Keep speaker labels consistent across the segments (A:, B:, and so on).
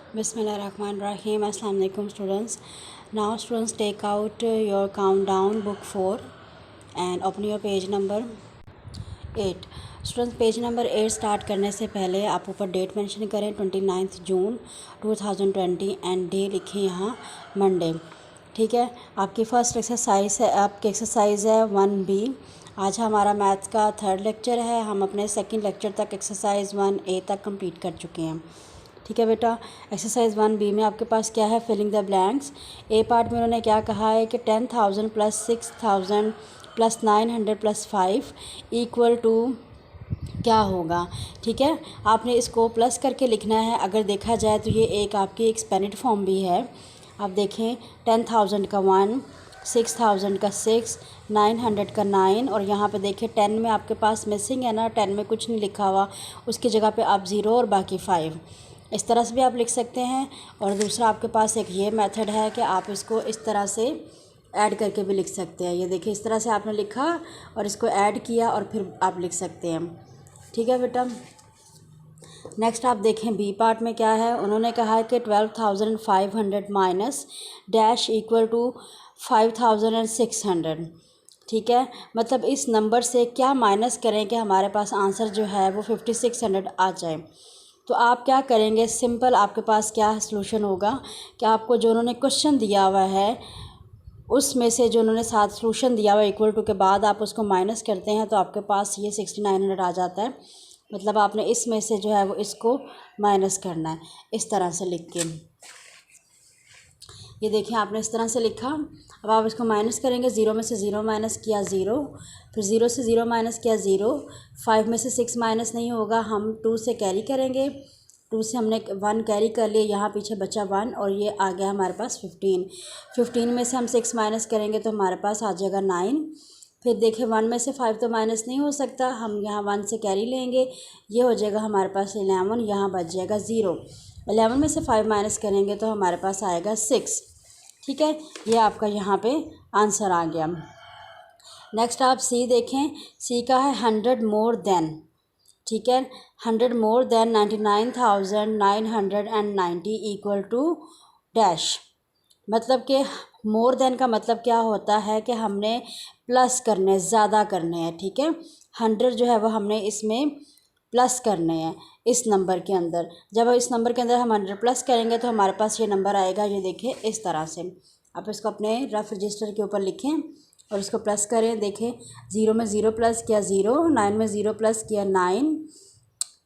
A: Bismillahirrahmanirrahim. Assalamu alaikum students. Now students, take out your countdown book 4 and open your page number 8. Students, page number 8 start करने से पहले आप ऊपर date mention करें 29 जून 2020 and day लिखें यहाँ मंडे। ठीक है, आपकी फ़र्स्ट एक्सरसाइज है, आपकी एक्सरसाइज है 1B। आज हमारा मैथ्स का 3rd लेक्चर है। हम अपने 2nd लेक्चर तक एक्सरसाइज 1A तक कंप्लीट कर चुके हैं। ठीक है बेटा, एक्सरसाइज 1B में आपके पास क्या है, filling the blanks. A part में उन्होंने क्या कहा है कि 10,000 + 6,000 + 900 + 5 इक्वल टू क्या होगा। ठीक है, आपने इसको प्लस करके लिखना है। अगर देखा जाए तो ये एक आपकी एक्सपेंडेड फॉर्म भी है। आप देखें, 10,000 का 1, 6,000 का 6, 900 का 9 और यहाँ पे देखिए 10 में आपके पास मिसिंग है ना, 10 में कुछ नहीं लिखा हुआ, उसकी जगह पे आप 0 और बाकी 5, इस तरह से भी आप लिख सकते हैं। और दूसरा आपके पास एक ये मेथड है कि आप इसको इस तरह से ऐड करके भी लिख सकते हैं। ये देखिए, इस तरह से आपने लिखा और इसको ऐड किया और फिर आप लिख सकते हैं। ठीक है बेटा, नेक्स्ट आप देखें बी पार्ट में क्या है। उन्होंने कहा है कि 12,500 माइनस डैश इक्वल टू 5,600। ठीक है, मतलब इस नंबर से क्या माइनस करें कि हमारे पास आंसर जो है वो 5,600 आ जाए। तो आप क्या करेंगे, सिंपल आपके पास क्या सलूशन होगा कि आपको जो उन्होंने क्वेश्चन दिया हुआ है उसमें से जो उन्होंने 7 सलूशन दिया हुआ इक्वल टू के बाद आप उसको माइनस करते हैं तो आपके पास ये 6,900 आ जाता है। मतलब आपने इसमें से जो है वो इसको माइनस करना है इस तरह से लिख के। ये देखिए, आपने इस तरह से लिखा। अब आप इसको माइनस करेंगे, 0 में से 0 माइनस किया 0, फिर 0 से 0 माइनस किया 0, 5 में से 6 माइनस नहीं होगा, हम 2 से कैरी करेंगे, 2 से हमने 1 कैरी कर लिया, यहाँ पीछे बचा 1 और ये आ गया हमारे पास 15। 15 में से हम 6 माइनस करेंगे तो हमारे पास आ जाएगा 9। फिर देखिए 1 में से 5 तो माइनस नहीं हो सकता, हम यहाँ 1 से कैरी लेंगे, ये हो जाएगा हमारे पास 11, यहाँ बच जाएगा 0। 11 में से 5 माइनस करेंगे तो हमारे पास आएगा 6। ठीक है, ये आपका यहाँ पे आंसर आ गया। नेक्स्ट आप सी देखें, सी का है 100 मोर देन। ठीक है, 100 more than 99,990 equal to dash. मतलब कि मोर देन का मतलब क्या होता है कि हमने प्लस करने, ज़्यादा करने हैं। ठीक है, 100 जो है वो हमने इसमें प्लस करने हैं इस नंबर के अंदर। जब इस नंबर के अंदर हम 100 प्लस करेंगे तो हमारे पास ये नंबर आएगा, ये देखिए इस तरह से। आप इसको अपने रफ रजिस्टर के ऊपर लिखें और इसको प्लस करें। देखें, 0 में 0 प्लस किया 0, 9 में 0 प्लस किया 9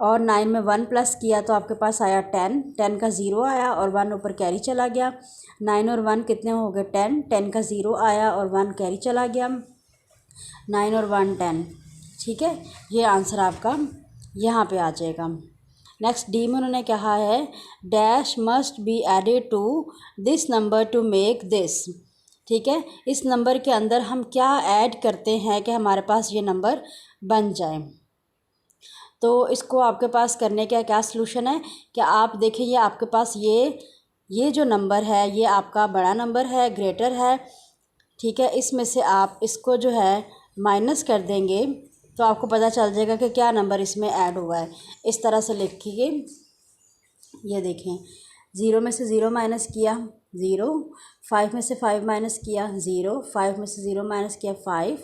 A: और 9 में 1 प्लस किया तो आपके पास आया 10। 10 का 0 आया और 1 ऊपर कैरी चला गया। 9 और 1 कितने हो गए, 10। 10 का 0 आया और 1 कैरी चला गया, 9 और 1 10। ठीक है, ये आंसर आपका यहाँ पे आ जाएगा। नेक्स्ट डी में उन्होंने कहा है dash must be added to this number to make this. ठीक है, इस नंबर के अंदर हम क्या ऐड करते हैं कि हमारे पास ये नंबर बन जाए। तो इसको आपके पास करने का क्या सलूशन है कि आप देखिए, ये आपके पास ये जो नंबर है ये आपका बड़ा नंबर है, ग्रेटर है। ठीक है, इसमें से आप इसको जो है माइनस कर देंगे तो आपको पता चल जाएगा कि क्या नंबर इसमें ऐड हुआ है। इस तरह से लिखिए, ये देखें, 0 में से 0 माइनस किया 0, 5 में से 5 माइनस किया 0, 5 में से 0 माइनस किया 5,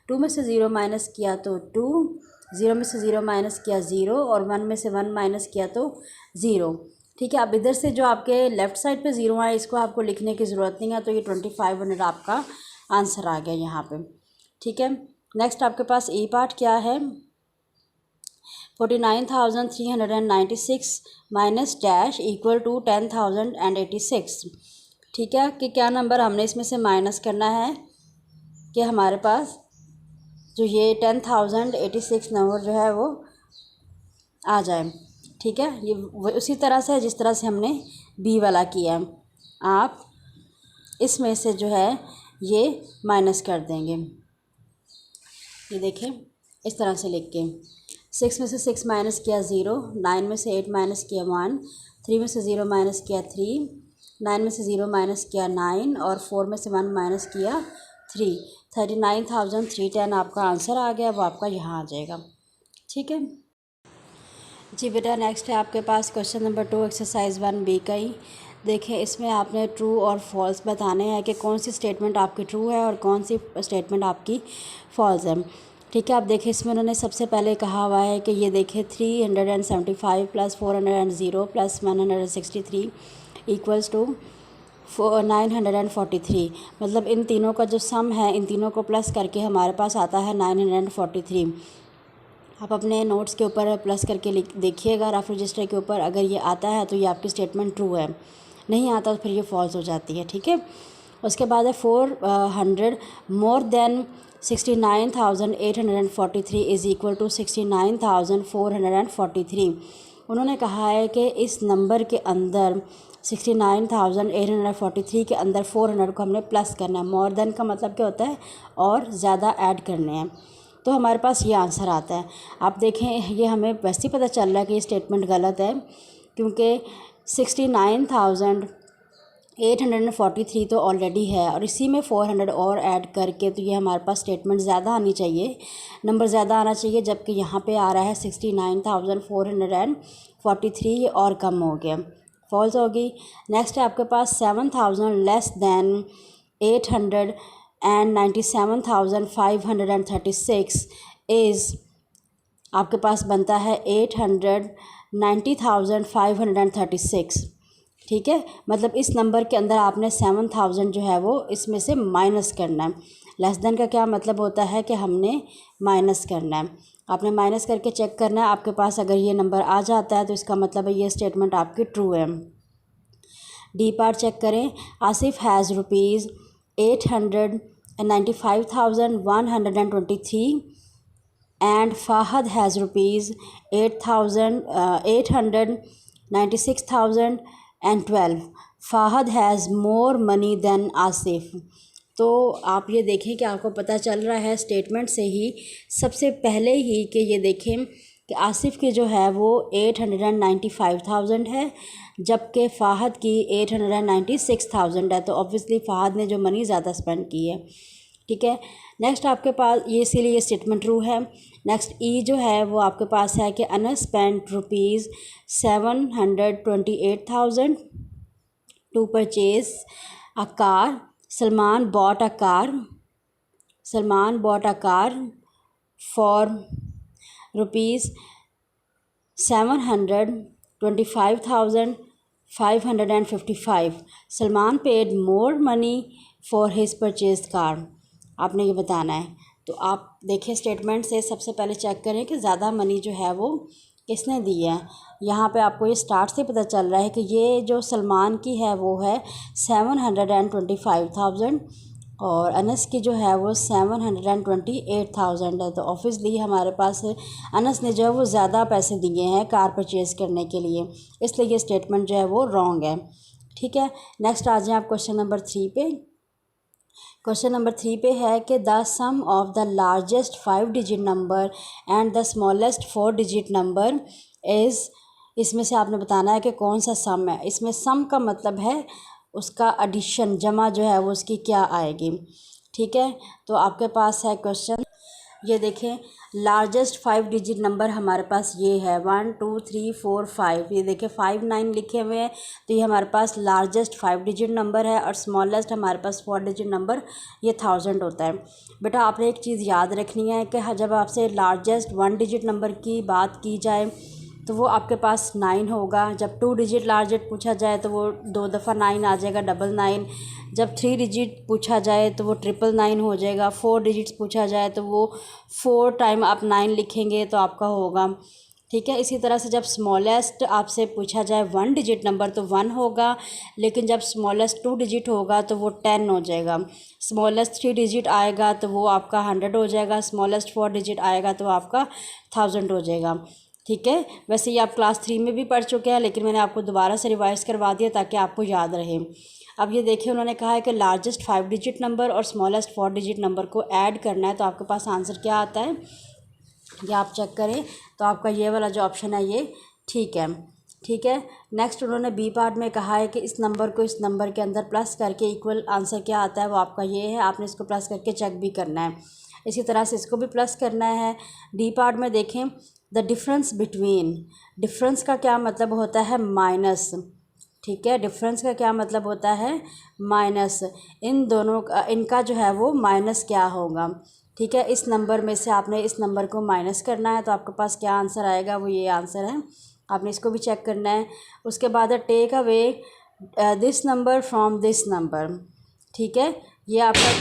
A: 2 में से 0 माइनस किया तो 2, 0 में से 0 माइनस किया 0 और 1 में से 1 माइनस किया तो 0। ठीक है, अब इधर से जो आपके लेफ़्ट साइड पे 0 आए इसको आपको लिखने की ज़रूरत नहीं है, तो ये 2500 आपका आंसर आ गया यहाँ पे। ठीक है, नेक्स्ट आपके पास ई पार्ट क्या है, 49,396 माइनस डैश इक्वल टू 10,086। ठीक है, कि क्या नंबर हमने इसमें से माइनस करना है कि हमारे पास जो ये 10,086 नंबर जो है वो आ जाए। ठीक है, ये उसी तरह से जिस तरह से हमने बी वाला किया, आप इसमें से जो है ये माइनस कर देंगे। ये देखें, इस तरह से लिख के 6 में से 6 माइनस किया 0, 9 में से 8 माइनस किया 1, 3 में से 0 माइनस किया 3, 9 में से 0 माइनस किया 9 और 4 में से 1 माइनस किया 3। 39,310 आपका आंसर आ गया, वो आपका यहाँ आ जाएगा। ठीक है, जी बेटा, नेक्स्ट है आपके पास क्वेश्चन नंबर 2 एक्सरसाइज 1B का ही। देखें, इसमें आपने ट्रू और फॉल्स बताने हैं कि कौन सी स्टेटमेंट आपकी ट्रू है और कौन सी स्टेटमेंट आपकी फॉल्स है। ठीक है, आप देखें इसमें उन्होंने सबसे पहले कहा हुआ है कि ये देखें 375 + 400 + 163 इक्वल्स टू 943। मतलब इन तीनों का जो सम है, इन तीनों को प्लस करके हमारे पास आता है 943। आप अपने नोट्स के ऊपर प्लस करके देखिएगा रफ रजिस्टर के ऊपर। अगर ये आता है तो ये आपकी स्टेटमेंट ट्रू है, नहीं आता तो फिर ये फॉल्स हो जाती है। ठीक है, उसके बाद है 400 more than 69,843 is equal to 69,443। उन्होंने कहा है कि इस नंबर के अंदर 69,843 के अंदर 400 को हमने प्लस करना है। मोर देन का मतलब क्या होता है, और ज़्यादा ऐड करने हैं। तो हमारे पास ये आंसर आता है। आप देखें, ये हमें वैसे ही पता चल रहा है कि ये स्टेटमेंट गलत है, क्योंकि 69,843 तो ऑलरेडी है और इसी में 400 और ऐड करके तो ये हमारे पास स्टेटमेंट ज़्यादा आनी चाहिए, नंबर ज़्यादा आना चाहिए, जबकि यहाँ पे आ रहा है 69,443, ये और कम हो गया, फॉल्स होगी। नेक्स्ट है आपके पास 7,000 लेस दैन 800 and 97,536 इज़ आपके पास बनता है 890,536। ठीक है, मतलब इस नंबर के अंदर आपने 7,000 जो है वो इसमें से माइनस करना है। लेस देन का क्या मतलब होता है कि हमने माइनस करना है, आपने माइनस करके चेक करना है। आपके पास अगर ये नंबर आ जाता है तो इसका मतलब है ये स्टेटमेंट आपकी ट्रू है। डी पार्ट चेक करें। Asif has ₹895,123 and Fahad has ₹896,012. Fahad has more money than Asif. तो आप ये देखें कि आपको पता चल रहा है स्टेटमेंट से ही सबसे पहले ही कि ये देखें कि आसिफ की जो है वो 895,000 है, जबकि फ़ाहद की 896,000 है। तो ऑब्वियसली फ़ाहद ने जो मनी ज़्यादा स्पेंड की है। ठीक है, नेक्स्ट आपके पास ये, इसीलिए ये स्टेटमेंट ट्रू है। नेक्स्ट ई जो है वो आपके पास है कि Anas spent ₹728,000 to purchase a car. Salman bought a car for ₹725,555. Salman paid more money for his purchased car. आपने ये बताना है। तो आप देखिए स्टेटमेंट से सबसे पहले चेक करें कि ज़्यादा मनी जो है वो किसने दी है। यहाँ पे आपको ये स्टार्ट से पता चल रहा है कि ये जो सलमान की है वो है 725,000 और अनस की जो है वो 728,000 है। तो ऑब्वियसली हमारे पास अनस ने जो है वो ज़्यादा पैसे दिए हैं कार परचेज़ करने के लिए, इसलिए ये स्टेटमेंट जो है वो रॉन्ग है। ठीक है, नेक्स्ट आ जाएँ आप क्वेश्चन नंबर 3 पे। क्वेश्चन नंबर 3 पे है कि the sum of the largest 5 digit number and the smallest 4 digit number is, इसमें से आपने बताना है कि कौन सा सम है। इसमें सम का मतलब है उसका एडिशन, जमा जो है वो उसकी क्या आएगी। ठीक है, तो आपके पास है क्वेश्चन, ये देखें लार्जेस्ट 5 डिजिट नंबर हमारे पास ये है 1 2 3 4 5। ये देखें 5 9 लिखे हुए हैं, तो ये हमारे पास लार्जेस्ट 5 डिजिट नंबर है और स्मॉलेस्ट हमारे पास 4 डिजिट नंबर ये 1000 होता है। बेटा आपने एक चीज़ याद रखनी है कि जब आपसे लार्जेस्ट 1 डिजिट नंबर की बात की जाए तो वो आपके पास 9 होगा। जब 2 डिजिट लार्जेस्ट पूछा जाए तो वो 2 दफ़ा 9 आ जाएगा, 999। जब 3 डिजिट पूछा जाए तो वो 999 हो जाएगा। 4 डिजिट्स पूछा जाए तो वो 4 टाइम आप 9 लिखेंगे तो आपका होगा। ठीक है, इसी तरह से जब स्मॉलेस्ट आपसे पूछा जाए 1 डिजिट नंबर तो 1 होगा, लेकिन जब स्मॉलेस्ट 2 डिजिट होगा तो वो 10 हो जाएगा। स्मॉलेस्ट 3 डिजिट आएगा तो वो आपका 100 हो जाएगा। स्मॉलेस्ट 4 डिजिट आएगा तो आपका 1000 हो जाएगा। ठीक है, वैसे ये आप क्लास 3 में भी पढ़ चुके हैं, लेकिन मैंने आपको दोबारा से रिवाइज़ करवा दिया ताकि आपको याद रहे। अब ये देखिए उन्होंने कहा है कि लार्जेस्ट 5 डिजिट नंबर और स्मॉलेस्ट 4 डिजिट नंबर को ऐड करना है, तो आपके पास आंसर क्या आता है ये आप चेक करें। तो आपका ये वाला जो ऑप्शन है ये ठीक है। ठीक है, नेक्स्ट उन्होंने बी पार्ट में कहा है कि इस नंबर को इस नंबर के अंदर प्लस करके इक्वल आंसर क्या आता है वो आपका ये है, आपने इसको प्लस करके चेक भी करना है। इसी तरह से इसको भी प्लस करना है। डी पार्ट में देखें, द डिफरेंस बिटवीन, डिफरेंस का क्या मतलब होता है? माइनस। ठीक है, डिफरेंस का क्या मतलब होता है? माइनस। इन दोनों का, इनका जो है वो माइनस क्या होगा? ठीक है, इस नंबर में से आपने इस नंबर को माइनस करना है, तो आपके पास क्या आंसर आएगा? वो ये आंसर है। आपने इसको भी चेक करना है। उसके बाद take away this number from this number. ठीक है, ये आपका,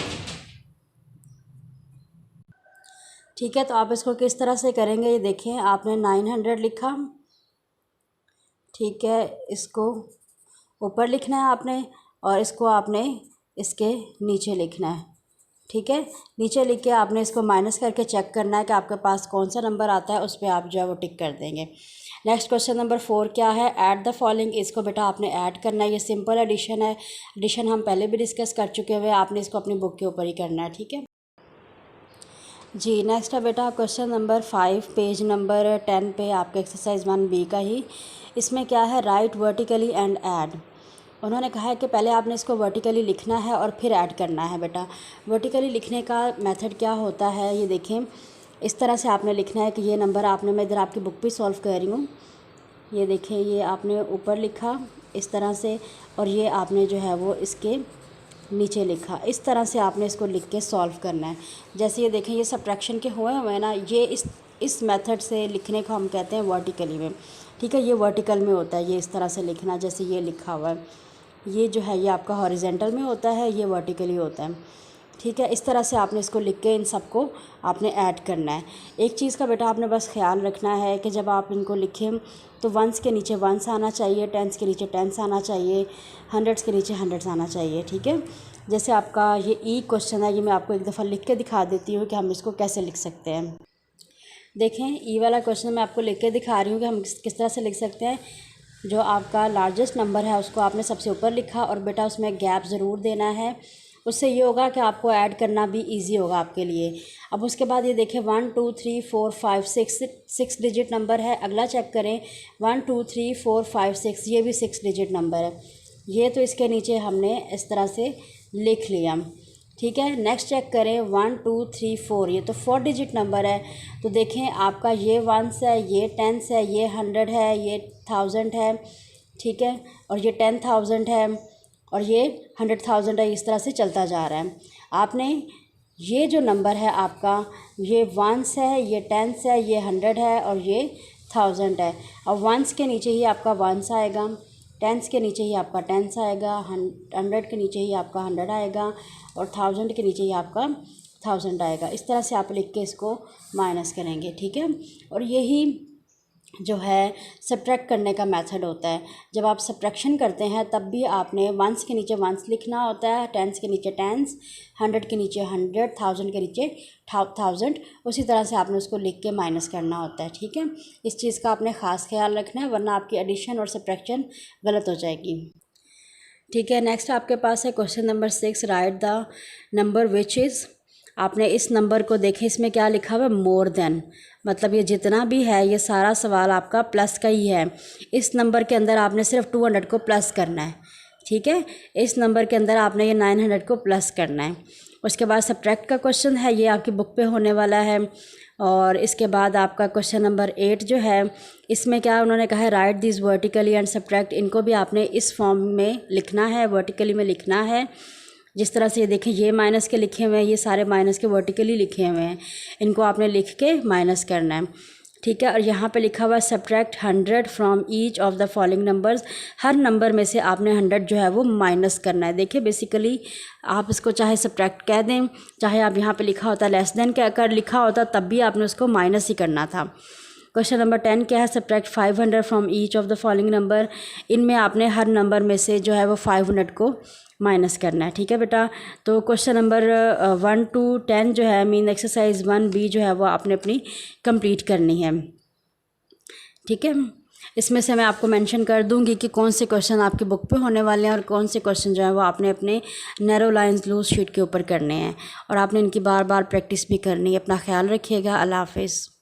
A: ठीक है, तो आप इसको किस तरह से करेंगे ये देखें। आपने 900 लिखा, ठीक है, इसको ऊपर लिखना है आपने, और इसको आपने इसके नीचे लिखना है। ठीक है, नीचे लिख के आपने इसको माइनस करके चेक करना है कि आपके पास कौन सा नंबर आता है, उस पर आप जो है वो टिक कर देंगे। नेक्स्ट क्वेश्चन नंबर 4 क्या है? Add the following. इसको बेटा आपने ऐड करना है। ये सिंपल एडिशन है, एडिशन हम पहले भी डिस्कस कर चुके हुए, आपने इसको अपनी बुक के ऊपर ही करना है। ठीक है जी। नेक्स्ट है बेटा क्वेश्चन नंबर 5, पेज नंबर 10 पे आपके एक्सरसाइज 1B का ही। इसमें क्या है? Right vertically and add. उन्होंने कहा है कि पहले आपने इसको वर्टिकली लिखना है और फिर ऐड करना है। बेटा वर्टिकली लिखने का मेथड क्या होता है ये देखें। इस तरह से आपने लिखना है कि ये नंबर आपने, मैं इधर आपकी बुक पे सॉल्व कर रही हूँ, ये देखें, ये आपने ऊपर लिखा इस तरह से, और ये आपने जो है वो इसके नीचे लिखा। इस तरह से आपने इसको लिख के सॉल्व करना है। जैसे ये देखें, ये सब्ट्रैक्शन के हुए हैं ना, ये इस मेथड से लिखने को हम कहते हैं वर्टिकली में। ठीक है, ये वर्टिकल में होता है, ये इस तरह से लिखना, जैसे ये लिखा हुआ है, ये जो है ये आपका हॉरिजेंटल में होता है, ये वर्टिकली होता है। ठीक है, इस तरह से आपने इसको लिख के इन सबको आपने ऐड करना है। एक चीज़ का बेटा आपने बस ख्याल रखना है कि जब आप इनको लिखें तो वंस के नीचे वंस आना चाहिए, टेंस के नीचे टेंस आना चाहिए, हंड्रेड्स के नीचे हंड्रेड्स आना चाहिए। ठीक है, जैसे आपका ये ई क्वेश्चन है, ये मैं आपको एक दफ़ा लिख के दिखा देती हूँ कि हम इसको कैसे लिख सकते हैं। देखें, ई वाला क्वेश्चन मैं आपको लिख के दिखा रही हूँ कि हम किस तरह से लिख सकते हैं। जो आपका लार्जेस्ट नंबर है उसको आपने सबसे ऊपर लिखा, और बेटा उसमें गैप ज़रूर देना है। उससे ये होगा कि आपको ऐड करना भी इजी होगा आपके लिए। अब उसके बाद ये देखें, 1 2 3 4 5 6 डिजिट नंबर है। अगला चेक करें, 1 2 3 4 5 6, ये भी 6 डिजिट नंबर है। ये तो इसके नीचे हमने इस तरह से लिख लिया। ठीक है, नेक्स्ट चेक करें, 1 2 3 4, ये तो 4 डिजिट नंबर है। तो देखें आपका ये वंस है, ये टेंस है, ये 100 है, ये 1000 है। ठीक है, और ये 10,000 है, और ये 100,000 है। इस तरह से चलता जा रहा है। आपने ये जो नंबर है आपका, ये वंस है, ये टेंस है, ये 100 है, और ये 1000 है। और वंस के नीचे ही आपका वंस आएगा, टेंस के नीचे ही आपका टेंस आएगा, 100 के नीचे ही आपका 100 आएगा, और 1000 के नीचे ही आपका 1000 आएगा। इस तरह से आप लिख के इसको माइनस करेंगे। ठीक है, और यही जो है सब्ट्रैक्ट करने का मेथड होता है। जब आप सब्ट्रैक्शन करते हैं तब भी आपने वंस के नीचे वंस लिखना होता है, टेंस के नीचे टेंस, 100 के नीचे 100, 1000 के नीचे 1000, उसी तरह से आपने उसको लिख के माइनस करना होता है। ठीक है, इस चीज़ का आपने ख़ास ख्याल रखना है, वरना आपकी एडिशन और सब्ट्रैक्शन गलत हो जाएगी। ठीक है, नेक्स्ट आपके पास है question number 6, right the number which is. आपने इस नंबर को देखें, इसमें क्या लिखा हुआ है? More than. मतलब ये जितना भी है ये सारा सवाल आपका प्लस का ही है। इस नंबर के अंदर आपने सिर्फ 200 को प्लस करना है। ठीक है, इस नंबर के अंदर आपने ये 900 को प्लस करना है। उसके बाद सब्ट्रैक्ट का क्वेश्चन है, ये आपकी बुक पे होने वाला है। और इसके बाद आपका क्वेश्चन नंबर 8 जो है, इसमें क्या उन्होंने कहा है, right this vertically and subtract. इनको भी आपने इस फॉर्म में लिखना है, वर्टिकली में लिखना है। जिस तरह से ये देखें, ये माइनस के लिखे हुए हैं, ये सारे माइनस के वर्टिकली लिखे हुए हैं, इनको आपने लिख के माइनस करना है। ठीक है, और यहाँ पे लिखा हुआ है subtract 100 from each of the following numbers. Her number में से आपने 100 जो है वो माइनस करना है। देखिए बेसिकली आप इसको चाहे सब्ट्रैक्ट कह दें, चाहे आप यहाँ पे लिखा होता लेस देन के अगर लिखा होता तब भी आपने उसको माइनस ही करना था। क्वेश्चन नंबर 10 क्या है? Subtract 500 from each of the following number. इनमें आपने हर नंबर में से जो है वो 500 को माइनस करना है। ठीक है बेटा, तो क्वेश्चन नंबर 1 to 10 जो है, मीन एक्सरसाइज 1B जो है वो आपने अपनी कंप्लीट करनी है। ठीक है, इसमें से मैं आपको मेंशन कर दूंगी कि कौन से क्वेश्चन आपकी बुक पे होने वाले हैं और कौन से क्वेश्चन जो है वो आपने अपने नैरो लाइंस लूज शीट के ऊपर करने हैं, और आपने इनकी बार बार प्रैक्टिस भी करनी है। अपना ख्याल रखिएगा। अल्लाह हाफिज़।